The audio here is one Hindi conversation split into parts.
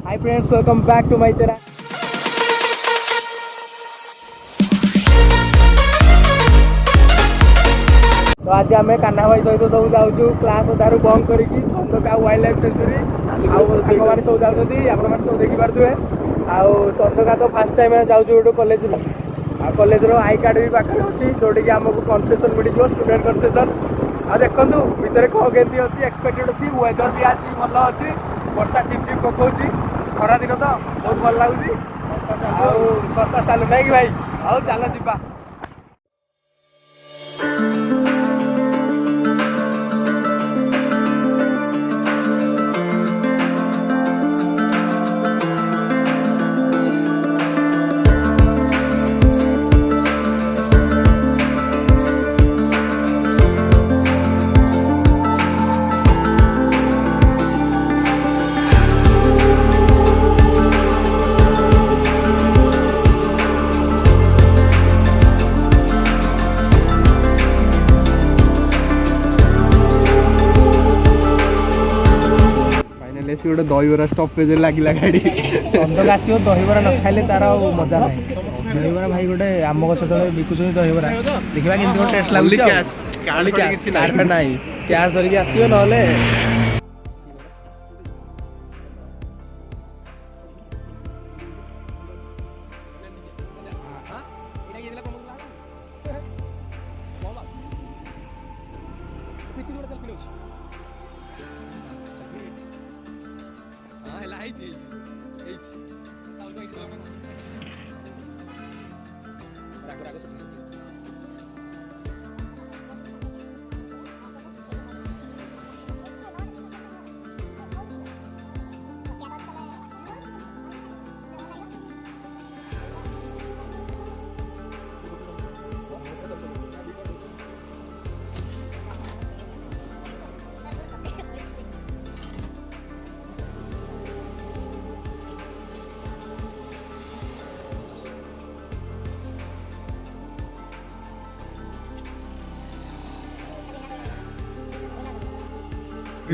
Hi friends, welcome back to my channel. तो आज आम कान्हा भाई सहित सब जाऊँ क्लास अधारू बंद करके चंदका वाइल्ड लाइफ सेंचुरी आने सब जाऊँगी आप सब देखिपे। आउ चंदका तो फास्ट टाइम जाऊँ गोटे कॉलेज कॉलेज आई कार्ड भी पाखे अच्छी जोटिकी आमको कनसेसन मिल स्टूडेंट कनसेसन। आ देखु भितर कौन केमती अच्छी एक्सपेक्टेड अच्छी वेदर भी आज भल अच्छी वर्षा झिप झिप पकाउची खरा दिन तो बहुत भल लगुच सस्ता चालू ना कि भाई आओ चल जा। गोटे दहीबरा स्टपेज लगे गाड़ी चंदक आसो दहीबरा न खाइले तार मजा ना। दहीबरा भाई गोटे आम गछ तले बिकुचुनी दहीबरा देखा केमती टेस्ट लगुच ना कैश धरिकी आसो ना।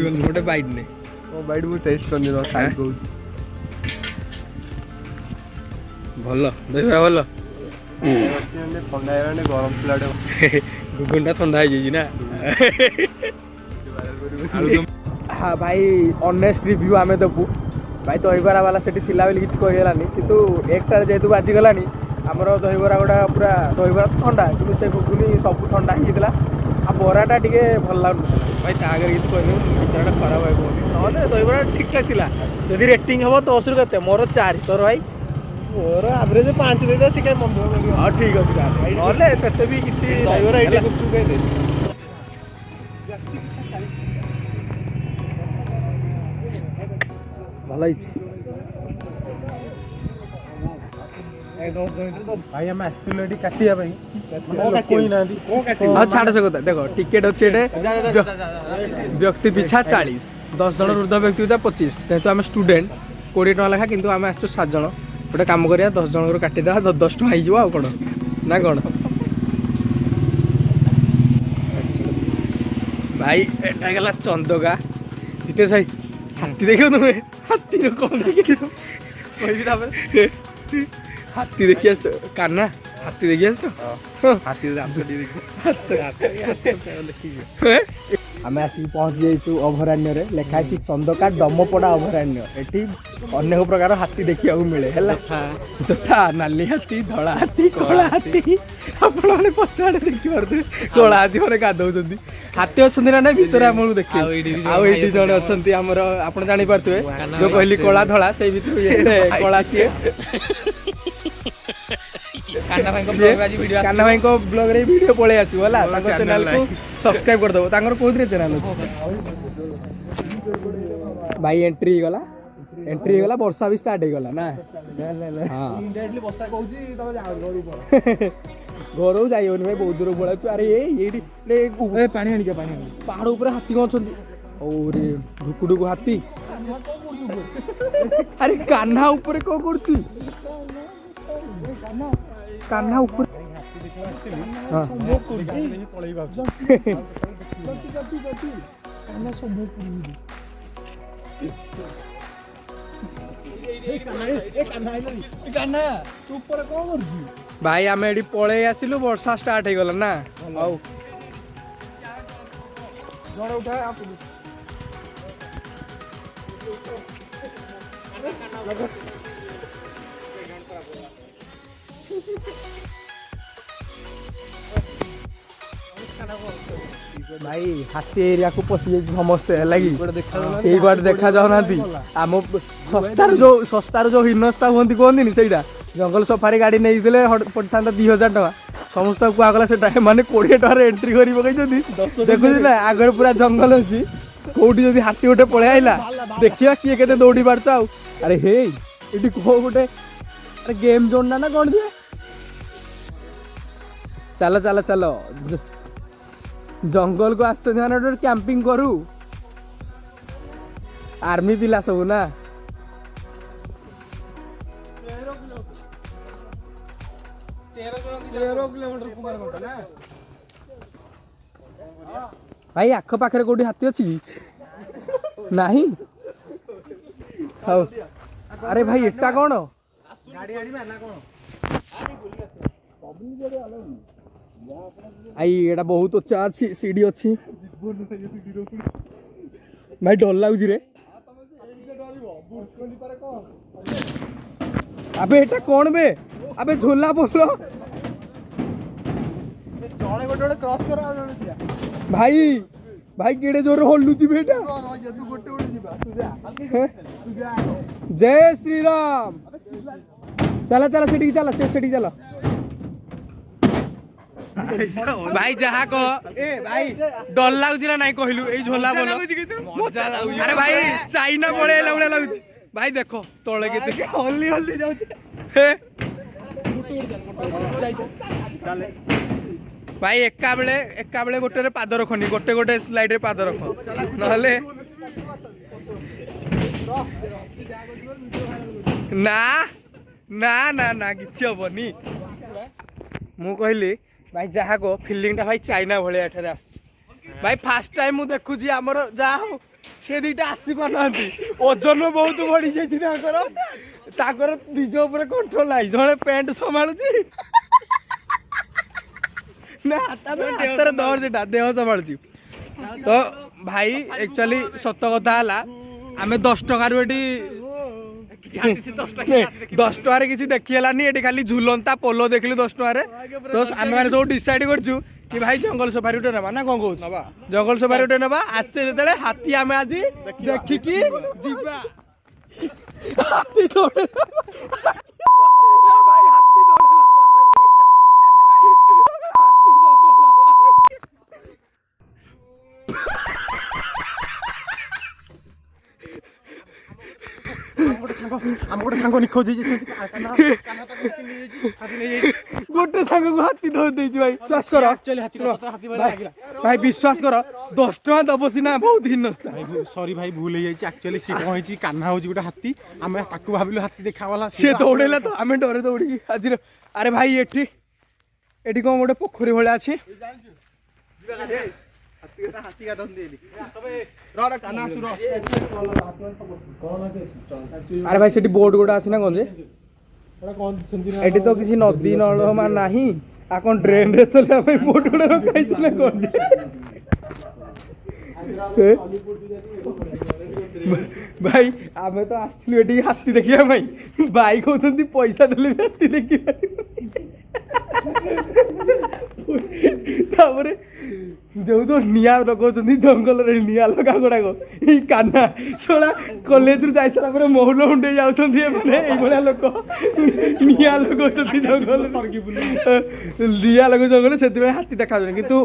गोटे बाइट ने बाइट मु टेस्ट करनी खाई कहूँ भल दहीबरा भल ठंडा गरम पिलाटे गुगुन ठंडा हो ना। हाँ भाई ऑनेस्ट रिव्यू आम देबू भाई दहीबरा वाला से किसी कहीगलानी कितु एकटार जेहेतु बाजिगलानी आमर दहीबरा गोटा पूरा दहीबरा ठंडा कि से गुगुनी सब ठंडा होता आ बराटा टे भल लगुन भाई आगे किसी कहनी पिक्चरटा खराब है ना दहीबरा ठीक ठाक था। जदि रेटिंग हम 10 रु के मोर 4 तोर भाई मोर एवरेज 5 दे सी कहीं मन हाँ ठीक अच्छे ना से भी किसी दहीबरा ये गुपचुप कहीं भल भाई आम आसलु काटिया छाड़ से कथा देख टिकेट अच्छे व्यक्ति पिछा 40 10 जन वृद्ध व्यक्ति पिछा 25 जेहतु आम स्टूडेंट 20 टका लेखा किंतु आम आसु 7 जन गोटे कम करिया 10 जन काटिदेवा 10 टका हो आ कौन ना कौन भाई एटा गला चंदका जितेश भाई हाथी देख तुम्हें हाथी कौन देख हाथी देखी आस कान्हा हाथी देखी आस आम आसिक पहुँची जाइए अभयारण्य लिखाई चंदका डमपड़ा अभयारण्य एटी अनेक प्रकार हाथी देखा मिले है तथा नाली हाथी धला हाथी कला हाथी आपने पचाड़े देखिपे कला हाथी मैंने गाधौं हाथी अच्छा ना भितर आम देखिए आईटी जन अच्छा आमर आप जापारे जो कहली कला धला से कला सी कान्हा भाई को ब्लॉग रे वीडियो पळे आसीबो होला ताको चैनल को सब्सक्राइब कर दबो तांगर कोथरे चैनल भाई एंट्री गला वर्षा भी स्टार्ट हो गला ना हां इनडायरेक्टली वर्षा कहूची तमे जाओ घरू पळ घरू जाइयोनी भाई बहुत दूर पळा अरे एडी ए पानी आनी के पानी पहाड़ ऊपर हाथी कोन छथि ओरे ढुकुडुकु हाथी अरे कान्हा ऊपर को करछि कान्हा ऊपर भाई आम ये पलि आसिलु वर्षा स्टार्ट हो गला ना आउ भाई हाथी एरिया को पशि समस्ते लगी देखा जाऊना आम सस्तार जो हिनस्ता हूँ कहती सहीटा जंगल सफारी गाड़ी नहीं पड़ता 2000 टका समस्त कहला से मैंने 20 टकर एंट्री कर देखुच ना आगे पूरा जंगल अच्छी कौटी जब हाथी गोटे पलि आईला देखिए किए के दौड़ी पार्छ आ अरे हे ये गोटे अरे गेम जोन ना कौन दिए चलो चलो चलो जंगल को आसते कैंपिंग करू आर्मी पिला सब ना भाई आख पाखे कौटी हाथी अच्छी नहीं हाँ अरे भाई एटा कौन आई एटा बहुत अच्छा अच्छी सीढ़ी अच्छी भाई डर लगुच रे अबे एटा कौन बे अबे झोला बोलो भाई भाई केड़े जोर हल्लुची बेटा जय श्री राम चला चला सीढ़ी चला सीढ़ी चला भाई जहा को ए भाई डर लागुची ना नहीं कहलु ए झोला बोलो अरे भाई चाइना पळे लाउला लागुची भाई देखो तळे केते हल्ली हल्ली जाउची भाई एका बेले गोटे पाद रखनी गोटे गोटे स्लाइड रे पाद रख नहले ना ना ना ना किछि हबनी मु कहली भाई जहा को फीलिंग टा भाई चाइना भाई एठारे आस भाई फास्ट टाइम मु देखुची हमर जा हो से दीटा आसी पानांती ओजन बहुत बढ़ी जाई ताकर निज ऊपर कंट्रोल आई जणे पैंट संभाळुची ना हाथ दौड़ जेटा देह संभाळुची तो भाई एक्चुअली सत कथा हला आमे 10 टका रु एटी 10 टका किसी देखी हलानी एटी खाली झुलंता पोलो देखली 10 टका तो आमे माने सब डिसाइड करछु कि भाई जंगल सफारी उठे नबा ना कौन कहू जंगल सफारी उठे नबा आस्ते जेतेले हाथी आमे आज देखी की जीवा हाथी दौड़े भाई हाथी दौड़े गोटे सांग को हाथी धर दे भाई विश्वास कर भाई विश्वास कर 10 टका दब सीना बहुत हिनस्ता सॉरी भाई भूल एक्चुअली सी कहीं कान्हा हूँ गोटे हाथी आम ताकू भाविलु हाथी देखा सी दौड़ेला तो आम डरे दौड़ी आज अरे भाई एठी कौन गोटे पोखरी भाया अच्छी अरे भाई सेठी बोट गोटा अच्छी ना कौन एटी तो किसी नदी नलमा नहीं आ कौन ड्रेन रे चले बोट गोटा रखाई ना कौन भाई आमे तो आसलु एटी हाथी देखिया भाई भाई कहउछंती पैसा देले हाथी देखिया तापरे जो तो निया लगौछंती जंगल रे निया लगा गुड़ाक ई कान्हा छोड़ा कॉलेज रु जाई सारा पर महुल हुंडे जाउछंती माने एई भलिया लोक निया लगौछंती जंगल सरगी बुली निया लगौ जंगल सेति भाई हाथी देखा जने किंतु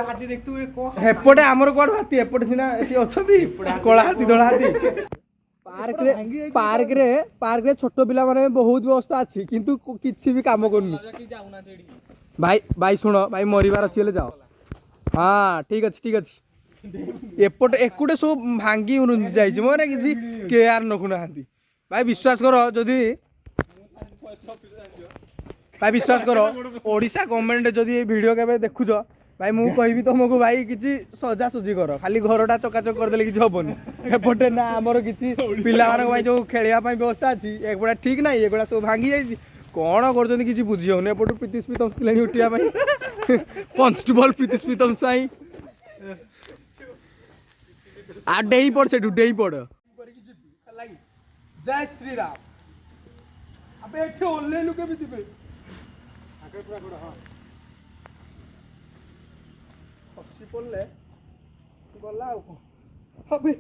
हाथी देखतु को हेपटे हमर कोड हाथी हेपटे सिना एति अछंती कोला हाथी धोला हाथी पार्क रे छोट पिला माने बहुत व्यवस्था अच्छी किंतु किछि भी काम करनी भाई सुन भाई मरिबार अच्छी ले जाओ हाँ ठीक अच्छे एपट एकुटे सब भांगी जाइए मोर किसी केयार नखुना भाई विश्वास कर जदि भाई विश्वास कर ओडिशा गवर्नमेंट जदि वीडियो के देखुच भाई मु कहबी तुमको भाई किसी सजा सुजी कर खाली घरटा चकाचक करदेले किसी हबनी एपटे ना आमर किसी पिला मानक जो खेलिया व्यवस्था अच्छी एगुड़ा ठीक ना एगुड़ा सब भांगी जाइए कौन कर किसी बुझी होने एपटू प्रीति स्मितम सिले उठिया कनस्टेबल प्रीति स्मितम साई आ डेई पड़ से डेई पड़ जय श्री राम अबे एठे ओल्ले लुके भी दिबे आगे पूरा गोड़ हां खसी पड़ले गला अबे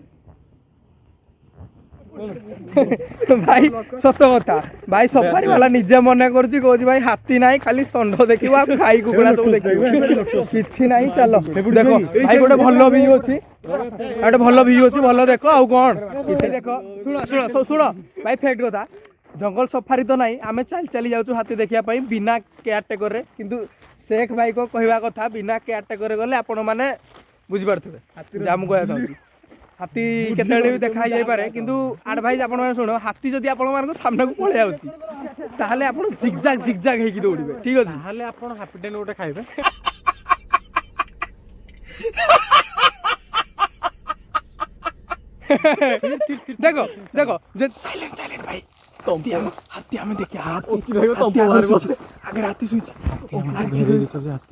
भाई सत कथा भाई सफारी वाला निजे मन कर भाई हाथी ना खाली षंढ देखा खाई कुकुड़ा सब देखो कि ना चलो देखो भाई गोटे भल व्यू अच्छी गोटे भल व्यू अच्छी भल देख आउ कौन देख शुण शुण शुण भाई फैक्ट कथा जंगल सफारी तो नहीं आम चली चली जाऊँ हाथी देखा बिना केयरटेकर रे किंतु शेख भाई को कहवा कथा बिना केयरटेकर गले आपण मैंने बुझीपारे जहाँ मुझे कहता हाथी केतबेले भी देखा जाई पारे किंतु एडवाइस आपण माने सुनो हाथी जदी आपण मानको सामने को पळे आउची ताहले आपण जिगजाग हेकी दौड़िबे ठीक अछि ताहले आपण हैप्पी डेन ओटे खाइबे देखो देखो जे साइलेंट भाई हाथी हमें देखिए हाथी रहइबो तो बाहर अगर हाथी सुइछ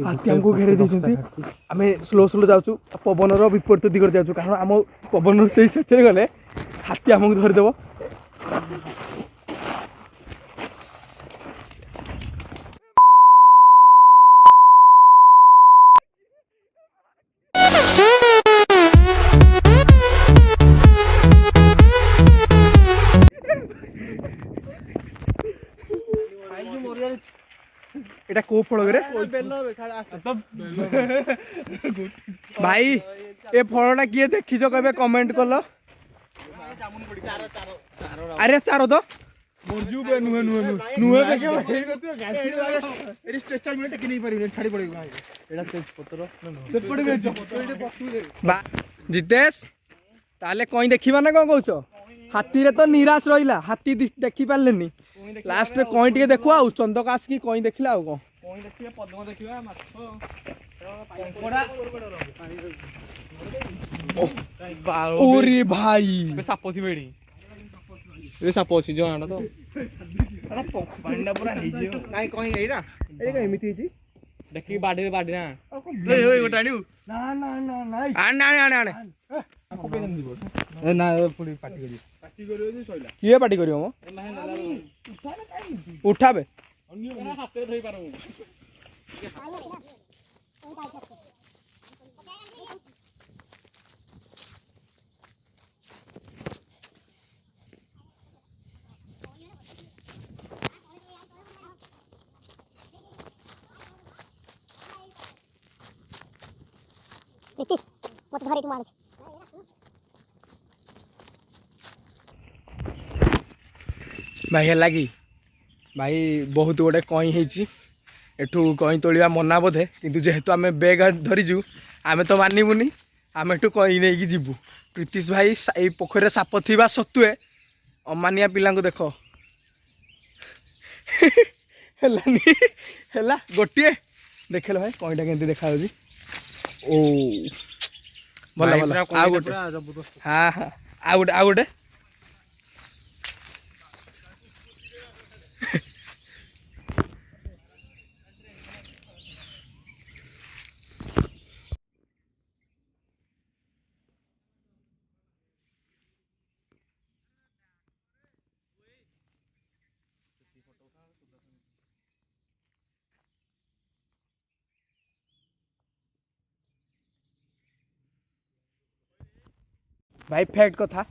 हाथी हमको घेरे देछंती हमें स्लो जाउछु पवन रो विपरीत दिगरे जाउछु कारण हम पवन रो सही सेथे गले हाथी हमको धरि देबो এটা কো ফল রে ভাই এ ফলটা কিয়ে দেখিছ কবে কমেন্ট করলো আরে চারো তো মরজু বে নুহে নুহে নুহে দেখে এই করতে গাছি এর স্ট্রেচার মিনিট কি নেই পারিবে ছাড়ি পড়িব ভাই এটা তেজ পত্র তে পড়ি গেছ পত্র এটা পক্তু বা জিতেশ তাহলে কই দেখিবা না কোন কହୁଛ हाथी रे तो निराश रहिला हाथी देखि पारलेनी लास्ट कहीं टे देखो आ चंदकाश की कहीं देखला आ कहीं देखिए पद्म देखिबा माछ कंकोड़ा ओरे भाई साप थी बेडी ए साप अछि जहाना तो अरे पांडा पूरा हे जे काई कहीं एइरा ए का एमिति छी देखि बाडी ना ए ओए गोटाणी ना ना ना ना आने आने ए ना पुडी पार्टी करियो जे सइला किए पार्टी करियो मो उठाबे अन्य हाथ रे धइ पारो मत धरे तू मार भाई लगी भाई बहुत गोटे कई होती एठू कई तोलिया मना बोधे किंतु जेहेतु आम बेग धरीजु आम तो मानबुनि आम एठू कई नहीं जीवु प्रीतिश भाई ये पोखर साप थी सत्वे अमानिया पिला देख है गोटे देख लो भाई कईटा के देखा ओ भल भल आउ गोटे हाँ हाँ आउ गोटे भाई फैक्ट कथा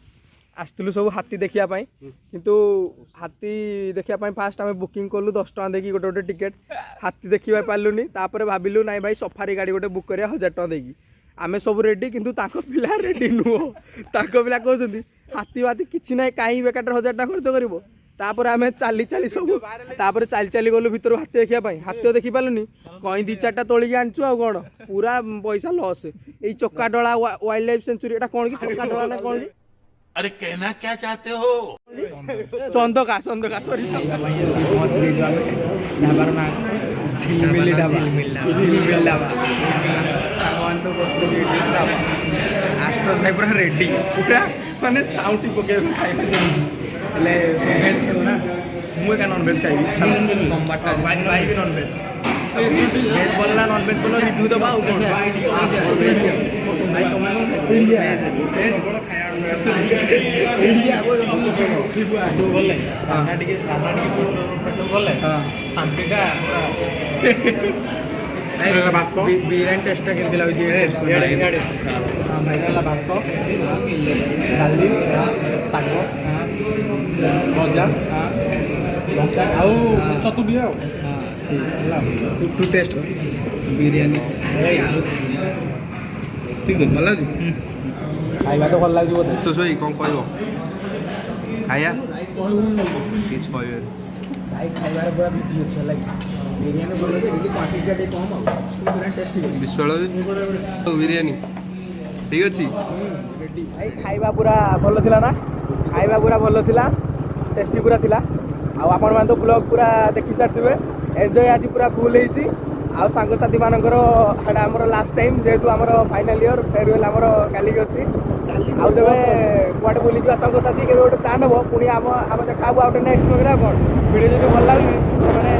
आसलु सब हाथी देखापी किंतु हाथी देखापी फास्ट आम बुकिंग कलु 10 टका देकी गोटे गोटे टिकेट हाथी देखा पार्लुनी भाविलु नाई भाई सफारी गाड़ी गोटे बुक करिया 1000 टका देकी आम सब रेडी किंतु ताको पिला रेडी नुह ताको पिला कहते हाथी वाथी किसी ना कहीं बेकार 1000 टका खर्च करिवो तापर आम चली चली सब तापर चली चली गलु भीतर हाथी देखापी हाथी देखी पार्लुनी कहीं 2-4टा तोलिक आनचु आ कौन पूरा पैसा लॉस ये चक्काडला वाइल्ड लाइफ सेंचुरी एटा कौन की चक्काडला ना कौन की अरे कहना क्या चाहते हो चंदका सॉरी पहुंच गई ढाबार ना झिलमिल ढाबा सामान सब आशुतोष भाई पूरा रेडी पूरा माने साउंड पके खाइबा हेले वेज खेलो ना मु एका नॉन वेज खाइबी सोमवार भाई भी नॉन वेज वेज बोलना नॉन वेज बोलो रिव्यू दबा उ कोन भाई तुम इंडिया इंडिया को बोले खाना टिके बोले शांतिटा बिरयानी टेस्ट केमती लाଗୁଛି ଭାଇରା ଭାତ ଡାଲି ଶାଗ ଭଜା ଲଙ୍କା ଆଉ ଛତୁ ଟିକେ ଆଉ ହେଲା ଟୁ ଟେଷ୍ଟ ବିରିୟାନୀ ଠିକ୍ ଅଛି ଭଲ ଲାଗୁଛି ଖାଇବା ତ ଭଲ ଲାଗୁଛି ବୋଧେ ତ ଶୋଇ କ'ଣ କହିବ ଖାଇବା କିଛି କହିବେ ଭାଇ ଖାଇବାରେ ପୁରା ବିଜି ଅଛି ହେଲା ବିରିୟାନୀ ଭଲ ଅଛି ଟିକେ କ୍ୱାଣ୍ଟିଟିଟା ଟିକେ କମ୍ ଆଉ ବିରିୟାନୀ ଟେଷ୍ଟ ଠିକ୍ ଅଛି ବିଶ୍ୱାଳ ବିରିୟାନୀ ଠିକ୍ ଅଛି ଭାଇ ଖାଇବା ପୁରା ଭଲ ଥିଲା ନା ଖାଇବା ପୁରା ଭଲ ଥିଲା ଟେଷ୍ଟି ପୁରା ଥିଲା ଆଉ ଆପଣମାନେ ତ ବ୍ଲଗ୍ ପୁରା ଦେଖି ସାରିଥିବେ ଏନ୍ଜୟ ଆଜି ପୁରା ଫୁଲ୍ ହେଇଛି ଆଉ ସାଙ୍ଗସାଥିମାନଙ୍କର ସେଇଟା ଆମର ଲାଷ୍ଟ ଟାଇମ୍ ଯେହେତୁ ଆମର ଫାଇନାଲ୍ ଇୟର୍ ଫେରୱେଲ୍ ଆମର କାଲିକି ଅଛି ଆଉ ଯେବେ କୁଆଡ଼େ ବୁଲିଯିବା ସାଙ୍ଗସାଥି କେବେ ଗୋଟେ ପ୍ଲାନ୍ ହେବ ପୁଣି ଆମେ ଦେଖା ହବ ଆଉ ଗୋଟେ ନେକ୍ସଟ୍ ପ୍ରୋଗ୍ରାମ୍ କ'ଣ ଭିଡ଼ିଓ ଯଦି ଭଲ ଲାଗୁଛି ସେମାନେ